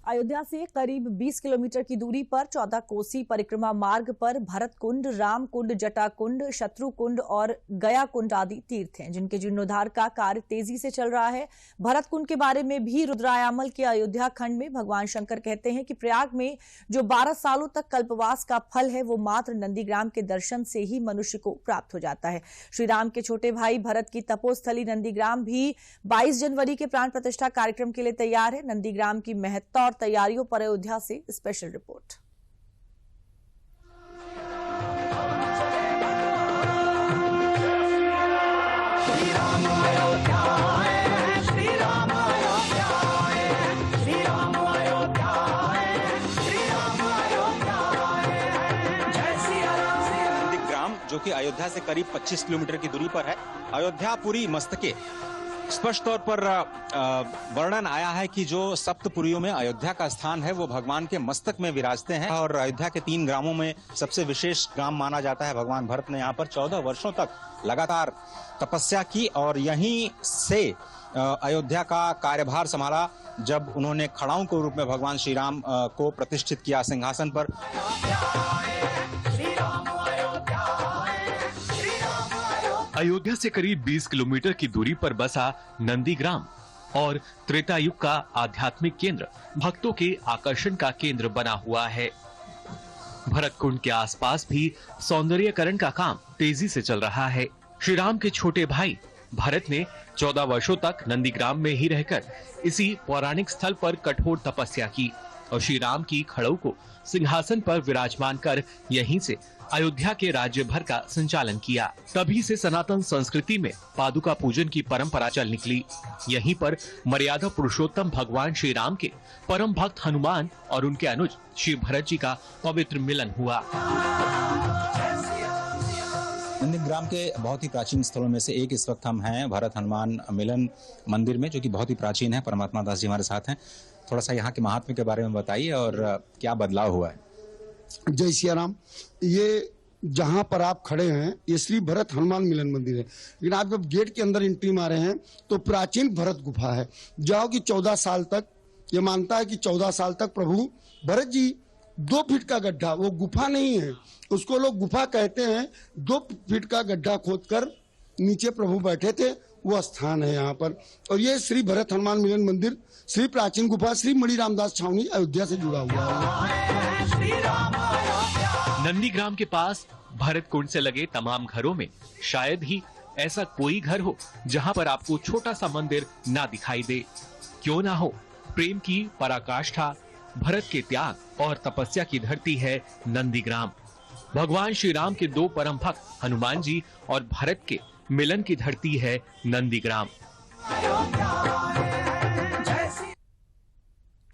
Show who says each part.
Speaker 1: अयोध्या से करीब 20 किलोमीटर की दूरी पर 14 कोसी परिक्रमा मार्ग पर भरत कुंड, राम कुंड, जटा कुंड, शत्रु कुंड और गया कुंड आदि तीर्थ हैं, जिनके जीर्णोद्धार का कार्य तेजी से चल रहा है। भरत कुंड के बारे में भी रुद्रायामल के अयोध्या खंड में भगवान शंकर कहते हैं कि प्रयाग में जो 12 सालों तक कल्पवास का फल है, वो मात्र नंदीग्राम के दर्शन से ही मनुष्य को प्राप्त हो जाता है। श्री राम के छोटे भाई भरत की तपोस्थली नंदीग्राम भी 22 जनवरी के प्राण प्रतिष्ठा कार्यक्रम के लिए तैयार है। नंदीग्राम की महत्ता और तैयारियों पर अयोध्या से स्पेशल रिपोर्ट।
Speaker 2: नंदीग्राम जो कि अयोध्या से करीब 25 किलोमीटर की दूरी पर है। अयोध्या पुरी मस्तके स्पष्ट तौर पर वर्णन आया है कि जो सप्तपुरियों में अयोध्या का स्थान है वो भगवान के मस्तक में विराजते हैं और अयोध्या के 3 ग्रामों में सबसे विशेष ग्राम माना जाता है। भगवान भरत ने यहाँ पर 14 वर्षों तक लगातार तपस्या की और यहीं से अयोध्या का कार्यभार संभाला जब उन्होंने खड़ाऊ के रूप में भगवान श्री राम को प्रतिष्ठित किया सिंहासन पर।
Speaker 3: अयोध्या से करीब 20 किलोमीटर की दूरी पर बसा नंदीग्राम और त्रेता युग का आध्यात्मिक केंद्र भक्तों के आकर्षण का केंद्र बना हुआ है। भरत कुंड के आसपास भी सौंदर्यीकरण का काम तेजी से चल रहा है। श्री राम के छोटे भाई भरत ने 14 वर्षों तक नंदीग्राम में ही रहकर इसी पौराणिक स्थल पर कठोर तपस्या की और श्री राम की खड़ाऊ को सिंहासन पर विराजमान कर यहीं से अयोध्या के राज्य भर का संचालन किया। तभी से सनातन संस्कृति में पादुका पूजन की परंपरा चल निकली। यहीं पर मर्यादा पुरुषोत्तम भगवान श्री राम के परम भक्त हनुमान और उनके अनुज श्री भरत जी का पवित्र मिलन हुआ।
Speaker 2: नंदीग्राम के बहुत ही प्राचीन स्थलों में से एक इस वक्त हम हैं भरत हनुमान मिलन मंदिर में, जो कि बहुत ही प्राचीन है। परमात्मा दास जी हमारे साथ हैं। थोड़ा सा यहाँ के महात्म्य के बारे में बताइए और क्या बदलाव हुआ है।
Speaker 4: जय सिया राम। ये जहाँ पर आप खड़े हैं ये श्री भरत हनुमान मिलन मंदिर है, लेकिन आप जब गेट के अंदर एंट्री मारे हैं तो प्राचीन भरत गुफा है। जाओ कि 14 साल तक, ये मानता है कि 14 साल तक प्रभु भरत जी 2 फीट का गड्ढा, वो गुफा नहीं है, उसको लोग गुफा कहते हैं। 2 फीट का गड्ढा खोदकर नीचे प्रभु बैठे थे, वो स्थान है यहाँ पर। और ये श्री भरत हनुमान मिलन मंदिर श्री प्राचीन गुफा श्री मणि रामदास छावनी अयोध्या से जुड़ा हुआ है।
Speaker 3: नंदीग्राम के पास भरत कुंड से लगे तमाम घरों में शायद ही ऐसा कोई घर हो जहां पर आपको छोटा सा मंदिर ना दिखाई दे। क्यों ना हो, प्रेम की पराकाष्ठा, भरत के त्याग और तपस्या की धरती है नंदीग्राम। भगवान श्री राम के 2 परम भक्त हनुमान जी और भरत के मिलन की धरती है नंदीग्राम।